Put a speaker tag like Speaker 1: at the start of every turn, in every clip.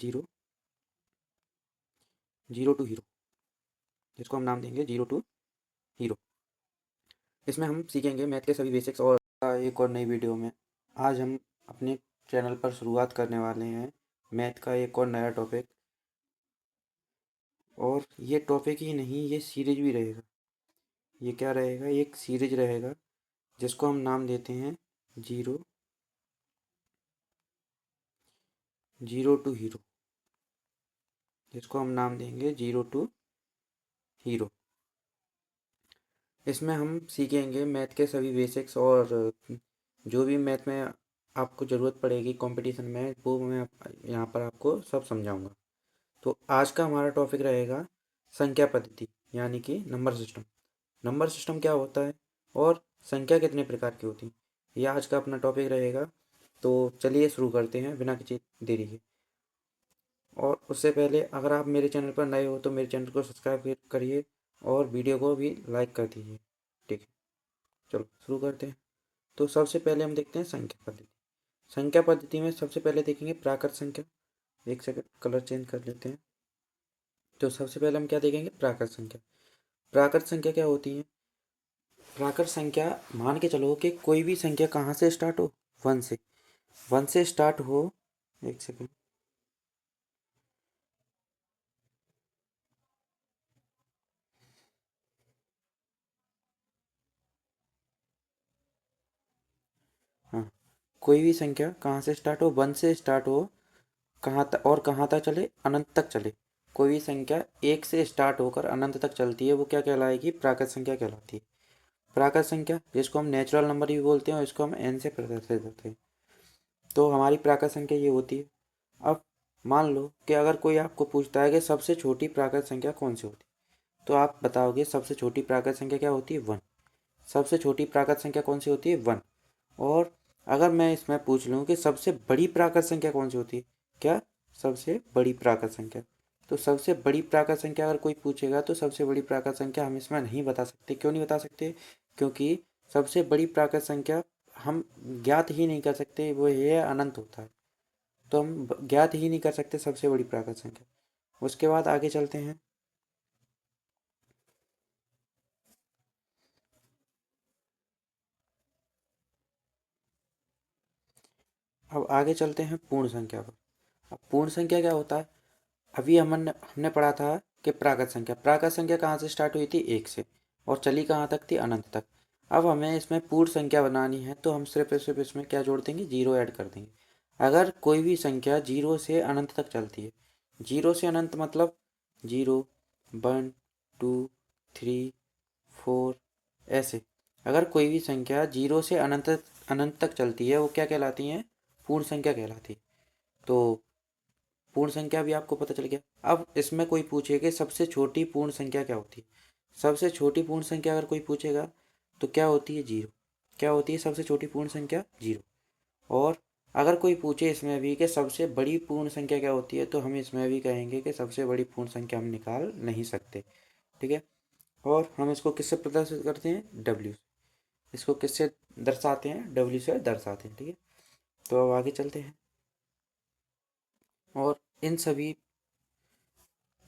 Speaker 1: Zero zero to hero, जिसको हम नाम देंगे जीरो टू हीरो। इसमें हम सीखेंगे मैथ के सभी बेसिक्स और एक और नई वीडियो में आज हम अपने चैनल पर शुरुआत करने वाले हैं मैथ का एक और नया टॉपिक। और ये टॉपिक ही नहीं, ये सीरीज भी रहेगा। ये क्या रहेगा? एक सीरीज रहेगा जिसको हम नाम देते हैं जीरो जीरो टू हीरो, जिसको हम नाम देंगे जीरो टू हीरो। इसमें हम सीखेंगे मैथ के सभी बेसिक्स और जो भी मैथ में आपको ज़रूरत पड़ेगी कंपटीशन में, वो मैं यहाँ पर आपको सब समझाऊंगा। तो आज का हमारा टॉपिक रहेगा संख्या पद्धति, यानी कि नंबर सिस्टम। नंबर सिस्टम क्या होता है और संख्या कितने प्रकार की होती है, यह आज का अपना टॉपिक रहेगा। तो चलिए शुरू करते हैं बिना किसी देरी के। और उससे पहले अगर आप मेरे चैनल पर नए हो तो मेरे चैनल को सब्सक्राइब करिए और वीडियो को भी लाइक कर दीजिए। ठीक है, चलो शुरू करते हैं। तो सबसे पहले हम देखते हैं संख्या पद्धति। संख्या पद्धति में सबसे पहले देखेंगे प्राकृत संख्या। एक सेकंड, कलर चेंज कर लेते हैं। तो सबसे पहले हम क्या देखेंगे? प्राकृत संख्या। प्राकृत संख्या क्या होती है? प्राकृत संख्या, मान के चलो कि कोई भी संख्या कहाँ से स्टार्ट हो? वन से। वन से स्टार्ट हो। एक सेकंड। हाँ, कोई भी संख्या कहाँ से स्टार्ट हो? वन से स्टार्ट हो। कहाँ तक और कहाँ तक चले? अनंत तक चले। कोई भी संख्या एक से स्टार्ट होकर अनंत तक चलती है, वो क्या कहलाएगी? प्राकृत संख्या कहलाती है। प्राकृत संख्या, जिसको हम नेचुरल नंबर भी बोलते हैं और इसको हम एन से प्रदर्शित करते हैं। तो हमारी प्राकृत संख्या ये होती है। अब मान लो कि अगर कोई आपको पूछता है कि सबसे छोटी प्राकृत संख्या कौन सी होती है, तो आप बताओगे सबसे छोटी प्राकृत संख्या क्या होती है? वन। सबसे छोटी प्राकृत संख्या कौन सी होती है? वन। और अगर मैं इसमें पूछ लूँ कि सबसे बड़ी प्राकृत संख्या कौन सी होती है, क्या? सबसे बड़ी प्राकृत संख्या। तो सबसे बड़ी प्राकृत संख्या अगर कोई पूछेगा तो सबसे बड़ी प्राकृत संख्या हम इसमें नहीं बता सकते। क्यों नहीं बता सकते? क्योंकि सबसे बड़ी प्राकृत संख्या हम ज्ञात ही नहीं कर सकते, वो ये अनंत होता है। तो हम ज्ञात ही नहीं कर सकते सबसे बड़ी प्राकृत संख्या। उसके बाद आगे चलते हैं। अब आगे चलते हैं पूर्ण संख्या पर। अब पूर्ण संख्या क्या होता है? अभी हमने हमने पढ़ा था कि प्राकृत संख्या कहाँ से स्टार्ट हुई थी? एक से। और चली कहाँ तक थी? अनंत तक। अब हमें इसमें पूर्ण संख्या बनानी है तो हम सिर्फ इसमें क्या जोड़ देंगे? जीरो ऐड कर देंगे। अगर कोई भी संख्या जीरो से अनंत तक चलती है, जीरो से अनंत मतलब zero, one, two, three, four, ऐसे। अगर कोई भी संख्या जीरो से अनंत अनंत तक चलती है, वो क्या कहलाती है? पूर्ण संख्या कहलाती है। तो पूर्ण संख्या भी आपको पता चल गया। अब इसमें कोई पूछे कि सबसे छोटी पूर्ण संख्या क्या होती है? सबसे छोटी पूर्ण संख्या अगर कोई पूछेगा तो क्या होती है? जीरो। क्या होती है सबसे छोटी पूर्ण संख्या? जीरो। और अगर कोई पूछे इसमें भी कि सबसे बड़ी पूर्ण संख्या क्या होती है, तो हम इसमें भी कहेंगे कि सबसे बड़ी पूर्ण संख्या हम निकाल नहीं सकते। ठीक है। और हम इसको किससे प्रदर्शित करते हैं? डब्ल्यू। इसको किससे दर्शाते हैं? डब्ल्यू से दर्शाते हैं। ठीक है। तो अब आगे चलते हैं। और इन सभी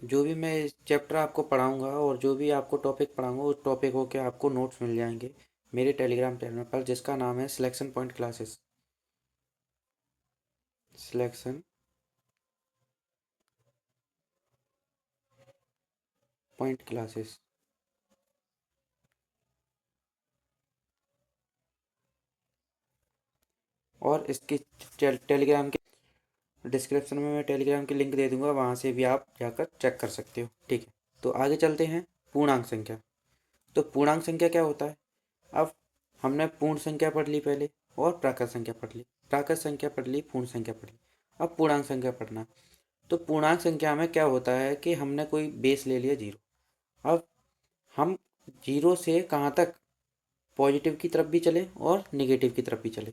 Speaker 1: जो भी मैं चैप्टर आपको पढ़ाऊंगा और जो भी आपको टॉपिक पढ़ाऊंगा, उस टॉपिकों के आपको नोट्स मिल जाएंगे मेरे टेलीग्राम चैनल पर, जिसका नाम है selection point classes. Selection point classes. और इसके टेलीग्राम के डिस्क्रिप्शन में मैं टेलीग्राम की लिंक दे दूंगा, वहाँ से भी आप जाकर चेक कर सकते हो। ठीक है। तो आगे चलते हैं। पूर्णांक संख्या। तो पूर्णांक संख्या क्या होता है? अब हमने पूर्ण संख्या पढ़ ली पहले और प्राकृत संख्या पढ़ ली। प्राकृत संख्या पढ़ ली, पूर्ण संख्या पढ़ ली। अब पूर्णांक संख्या पढ़ना। तो पूर्णांक संख्या में क्या होता है कि हमने कोई बेस ले लिया जीरो। अब हम जीरो से कहाँ तक? पॉजिटिव की तरफ भी चले और निगेटिव की तरफ भी चले।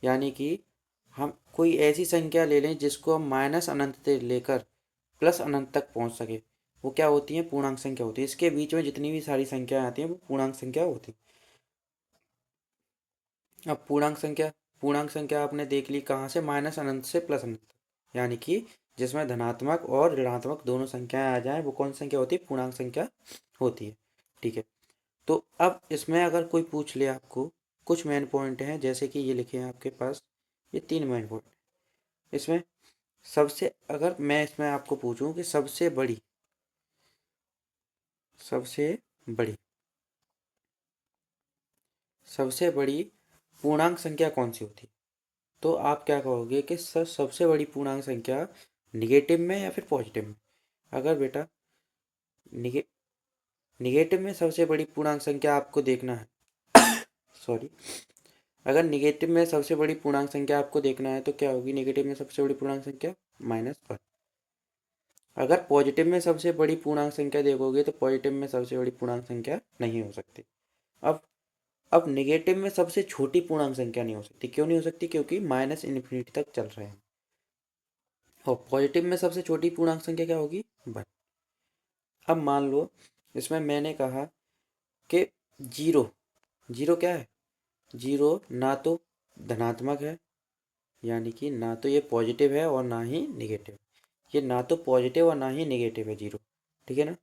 Speaker 1: यानी कि हम कोई ऐसी संख्या ले लें जिसको हम माइनस अनंत से लेकर प्लस अनंत तक पहुंच सके, वो क्या होती है? पूर्णांक संख्या होती है। इसके बीच में जितनी भी सारी संख्याएं आती हैं वो पूर्णांक संख्या होती है। अब पूर्णांक संख्या आपने देख ली कहाँ से? माइनस अनंत से प्लस अनंत तक। यानी कि जिसमें धनात्मक और ऋणात्मक दोनों संख्याएं आ जाएं, वो कौन सी संख्या होती है? पूर्णांक संख्या होती है। ठीक है, तो अब इसमें अगर कोई पूछ ले आपको, कुछ मेन पॉइंट हैं जैसे कि ये लिखे हैं आपके पास, ये 3 मेन पॉइंट इसमें। सबसे अगर मैं इसमें आपको पूछूं कि सबसे बड़ी सबसे बड़ी पूर्णांक संख्या कौन सी होती है, तो आप क्या कहोगे कि सर सबसे बड़ी पूर्णांक संख्या निगेटिव में या फिर पॉजिटिव में? अगर बेटा निगे निगेटिव में सबसे बड़ी पूर्णांक संख्या आपको देखना है, सॉरी, अगर निगेटिव में सबसे बड़ी पूर्णांक संख्या आपको देखना है तो क्या होगी? निगेटिव में सबसे बड़ी पूर्णांक संख्या -1। अगर पॉजिटिव में सबसे बड़ी पूर्णांक संख्या देखोगे तो पॉजिटिव में सबसे बड़ी पूर्णांक संख्या नहीं हो सकती। अब अब निगेटिव में सबसे छोटी पूर्णांक संख्या नहीं हो सकती। क्यों नहीं हो सकती? क्योंकि माइनस इन्फिनिटी तक चल रहे हैं। और पॉजिटिव में सबसे छोटी पूर्णांक संख्या क्या होगी? 1। अब मान लो इसमें मैंने कहा कि जीरो, जीरो क्या है? जीरो ना तो धनात्मक है, यानी कि ना तो ये पॉजिटिव है और ना ही निगेटिव। ये ना तो पॉजिटिव और ना ही निगेटिव है जीरो। ठीक है ना?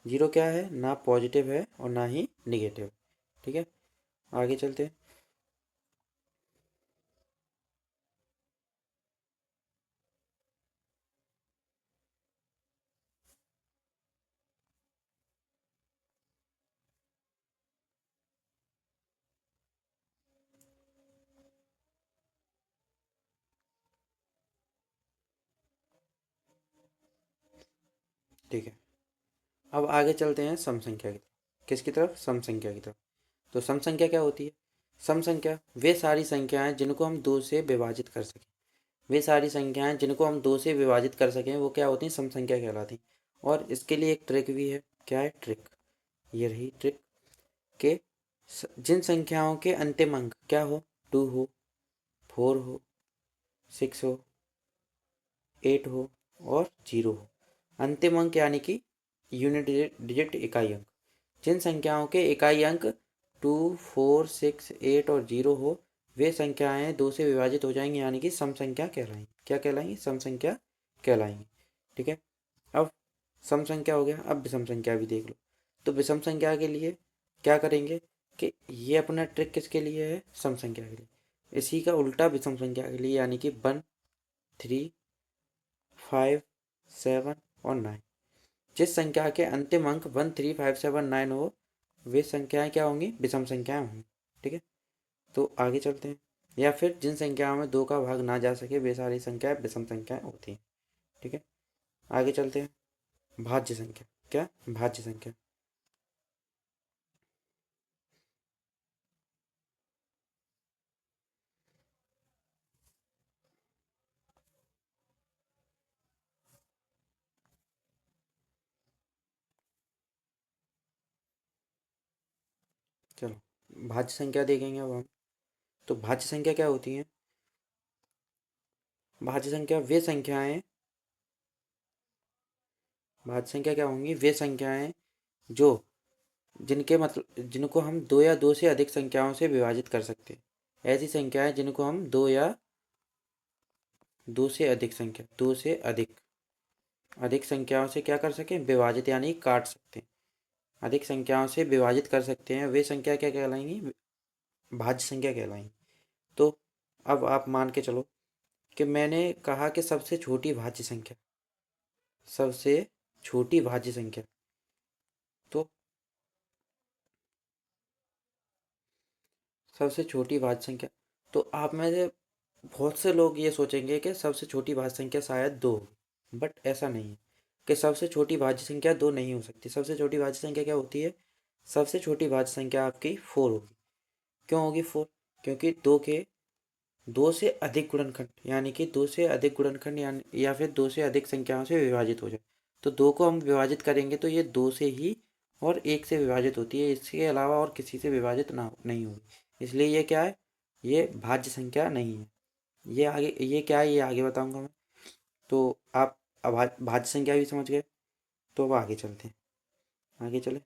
Speaker 1: जीरो क्या है? ना पॉजिटिव है और ना ही निगेटिव। ठीक है, आगे चलते हैं। ठीक है, अब आगे चलते हैं सम संख्या की तरफ। किसकी तरफ? सम संख्या की तरफ। तो सम संख्या क्या होती है? सम संख्या वे सारी संख्याएं जिनको हम दो से विभाजित कर सकें। वे सारी संख्याएं जिनको हम दो से विभाजित कर सकें वो क्या होती हैं? सम संख्या कहलाती हैं। और इसके लिए एक ट्रिक भी है। क्या है ट्रिक? ये रही ट्रिक के जिन संख्याओं के अंतिम अंक क्या हो? 2 हो, 4 हो, 6 हो, 8 हो और 0 हो। अंतिम अंक यानी कि यूनिट डिजिट इकाई अंक। जिन संख्याओं के इकाई अंक 2, 4, 6, 8 और 0 हो, वे संख्याएं दो से विभाजित हो जाएंगी, यानी कि सम संख्या कहलाएंगी। क्या कहलाएंगी? सम संख्या कहलाएंगी। ठीक है, अब सम संख्या हो गया। अब विषम संख्या भी देख लो। तो विषम संख्या के लिए क्या करेंगे कि ये अपना ट्रिक किसके लिए है? सम संख्या के लिए। इसी का उल्टा विषम संख्या के लिए, यानी कि 1, 3, 5, 7 और 9। जिस संख्या के अंतिम अंक 1, 3, 5, 7, 9 हो, वे संख्याएं क्या होंगी? विषम संख्याएं होंगी। ठीक है, तो आगे चलते हैं। या फिर जिन संख्याओं में दो का भाग ना जा सके वे सारी संख्याएं विषम संख्याएं होती हैं। ठीक है, आगे चलते हैं। भाज्य संख्या। क्या? भाज्य संख्या। चलो भाज्य संख्या देखेंगे अब हम। तो भाज्य संख्या क्या होती है? भाज्य संख्या वे संख्याएं भाज्य संख्या क्या होंगी? वे संख्याएं जो जिनके मतलब जिनको हम दो या दो से अधिक संख्याओं से विभाजित कर सकते हैं। ऐसी संख्याएं जिनको हम दो या दो से अधिक संख्या दो से अधिक संख्याओं से क्या कर सकें? विभाजित, यानी काट सकते हैं। अधिक संख्याओं से विभाजित कर सकते हैं, वे संख्या क्या कहलाएंगी? भाज्य संख्या कहलाएंगी। तो अब आप मान के चलो कि मैंने कहा कि सबसे छोटी भाज्य संख्या। तो सबसे छोटी भाज्य संख्या, तो आप में से बहुत से लोग ये सोचेंगे कि सबसे छोटी भाज्य संख्या शायद 2 होगी, बट ऐसा नहीं है कि सबसे छोटी भाज्य संख्या 2 नहीं हो सकती। सबसे छोटी भाज्य संख्या क्या होती है? सबसे छोटी भाज्य संख्या आपकी 4 होगी। क्यों होगी 4? क्योंकि दो से अधिक गुणनखंड, यानी कि दो से अधिक गुणनखंड यानी या फिर दो से अधिक संख्याओं से विभाजित हो जाए। तो दो को हम विभाजित करेंगे तो ये दो से ही और एक से विभाजित होती है, इसके अलावा और किसी से विभाजित ना नहीं होगी। इसलिए ये क्या है? ये भाज्य संख्या नहीं है। ये क्या है ये आगे बताऊंगा मैं। तो आप अब भाज्य संख्या भी समझ गए। तो अब आगे चलते हैं। आगे चले।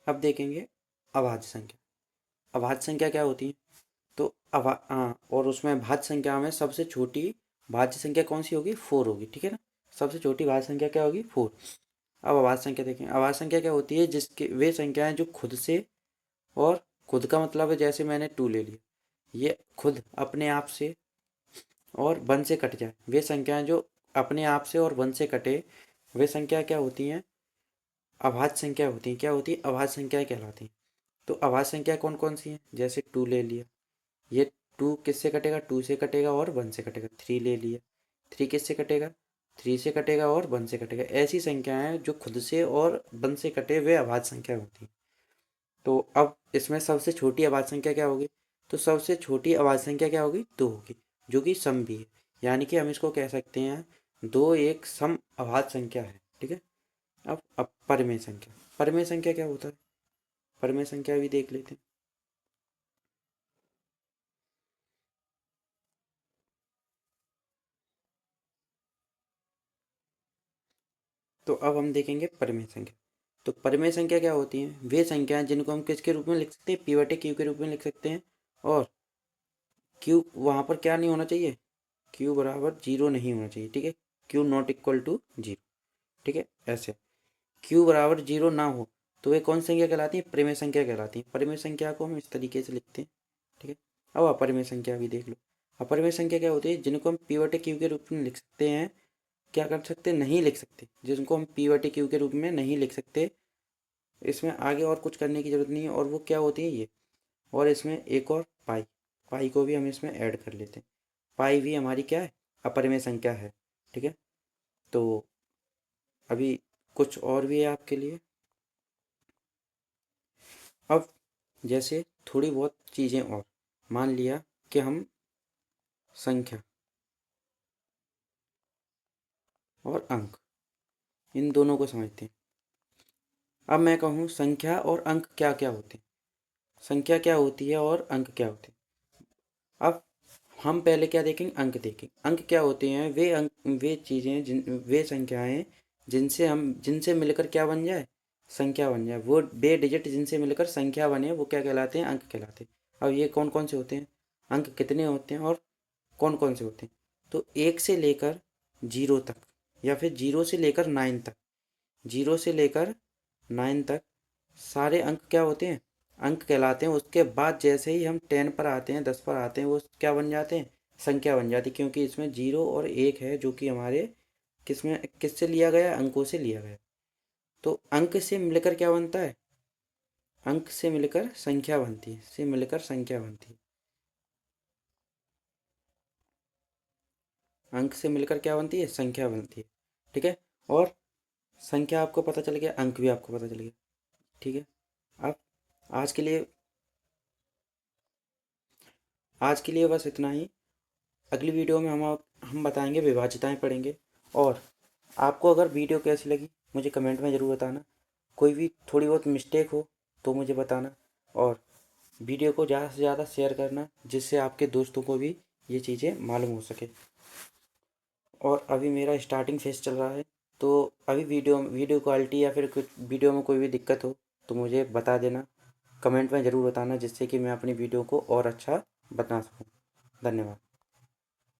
Speaker 1: अब देखेंगे अभाज्य संख्या। अभाज्य संख्या क्या होती है? तो और उसमें भाज्य संख्या में सबसे छोटी भाज्य संख्या कौन सी होगी? 4 होगी, ठीक है ना। सबसे छोटी भाज्य संख्या क्या होगी? 4। अब अभाज्य संख्या देखें। अभाज्य संख्या क्या होती है? जिसके वे संख्याएं जो खुद से, और खुद का मतलब है जैसे मैंने 2 ले लिया, ये खुद अपने आप से और 1 से कट जाए, वे संख्याएं जो अपने आप से और 1 से कटे, वे संख्या क्या होती हैं? अभाज्य संख्या होती हैं। क्या होती है? अभाज्य संख्याएं कहलाती हैं। तो अभाज्य संख्या कौन कौन सी हैं? जैसे 2 ले लिया, ये 2 किससे कटेगा? 2 से कटेगा और 1 से कटेगा। 3 ले लिया, 3 किससे कटेगा? 3 से कटेगा और 1 से कटेगा। ऐसी संख्याएं जो खुद से और 1 से कटे, वे अभाज्य संख्या होती हैं। तो अब इसमें सबसे छोटी अभाज्य संख्या क्या होगी? तो सबसे छोटी अभाज्य संख्या क्या होगी? 2 होगी, जो कि सम भी है। यानी कि हम इसको कह सकते हैं 2 एक सम अभाज्य संख्या है, ठीक है। अब परिमेय संख्या। परिमेय संख्या क्या होता है? परिमेय संख्या भी देख लेते हैं। तो अब हम देखेंगे परिमेय संख्या। तो परिमेय संख्या क्या होती हैं? वे संख्याएं जिनको हम किसके रूप में लिख सकते हैं? पी बटे क्यू के रूप में लिख सकते हैं। और क्यू वहां पर क्या नहीं होना चाहिए? क्यू बराबर 0 नहीं होना चाहिए, ठीक है। क्यू नॉट इक्वल टू 0, ठीक है। ऐसे क्यू बराबर 0 ना हो तो वे कौन सी संख्या कहलाती है? परिमेय संख्या कहलाती है। परिमेय संख्या को हम इस तरीके से लिखते हैं, ठीक है। अब अपरिमेय संख्या भी देख लो। अपरिमेय संख्या क्या होती है? जिनको हम पी बटे क्यू के रूप में लिख सकते हैं। क्या कर सकते? नहीं लिख सकते। जिनको हम पी बटे क्यू के रूप में नहीं लिख सकते, इसमें आगे और कुछ करने की जरूरत नहीं है। और वो क्या होती है? ये। और इसमें एक और पाई, पाई को भी हम इसमें ऐड कर लेते हैं। पाई भी हमारी क्या है? अपरिमेय संख्या है, ठीक है। तो अभी कुछ और भी है आपके लिए। अब जैसे थोड़ी बहुत चीज़ें और, मान लिया कि हम संख्या और अंक, इन दोनों को समझते हैं। अब मैं कहूँ संख्या और अंक क्या क्या होते हैं, संख्या क्या होती है और अंक क्या होते हैं। अब हम पहले क्या देखेंगे? अंक देखेंगे। अंक क्या होते हैं? वे अंक, वे चीज़ें, वे संख्याएं जिनसे मिलकर क्या बन जाए? संख्या बन जाए। वो बे डिजिट जिनसे मिलकर संख्या बने, वो क्या कहलाते हैं? अंक कहलाते हैं। अब ये कौन कौन से होते हैं? अंक कितने होते हैं और कौन कौन से होते हैं? तो 1 से लेकर 0 तक, या फिर 0 से लेकर 9 तक, 0 से लेकर 9 तक सारे अंक क्या होते हैं? अंक कहलाते हैं। उसके बाद जैसे ही हम 10 पर आते हैं, 10 पर आते हैं, वो क्या बन जाते हैं? संख्या बन जाती है। क्योंकि इसमें 0 और 1 है, जो कि हमारे किसमें, किससे लिया गया है? अंकों से लिया गया। तो अंक से मिलकर क्या बनता है? अंक से मिलकर संख्या बनती है, से मिलकर संख्या बनती है। अंक से मिलकर क्या बनती है? संख्या बनती है, ठीक है। और संख्या आपको पता चल गया, अंक भी आपको पता चल गया, ठीक है। अब आज के लिए आज के लिए बस इतना ही। अगली वीडियो में हम बताएंगे, विभाज्यताएं पढ़ेंगे। और आपको अगर वीडियो कैसी लगी, मुझे कमेंट में ज़रूर बताना। कोई भी थोड़ी बहुत मिस्टेक हो तो मुझे बताना। और वीडियो को ज़्यादा से ज़्यादा शेयर करना, जिससे आपके दोस्तों को भी ये चीज़ें मालूम हो सके। और अभी मेरा स्टार्टिंग फेज चल रहा है, तो अभी वीडियो क्वालिटी या फिर कुछ वीडियो में कोई भी दिक्कत हो तो मुझे बता देना, कमेंट में ज़रूर बताना, जिससे कि मैं अपनी वीडियो को और अच्छा बना सकूँ। धन्यवाद।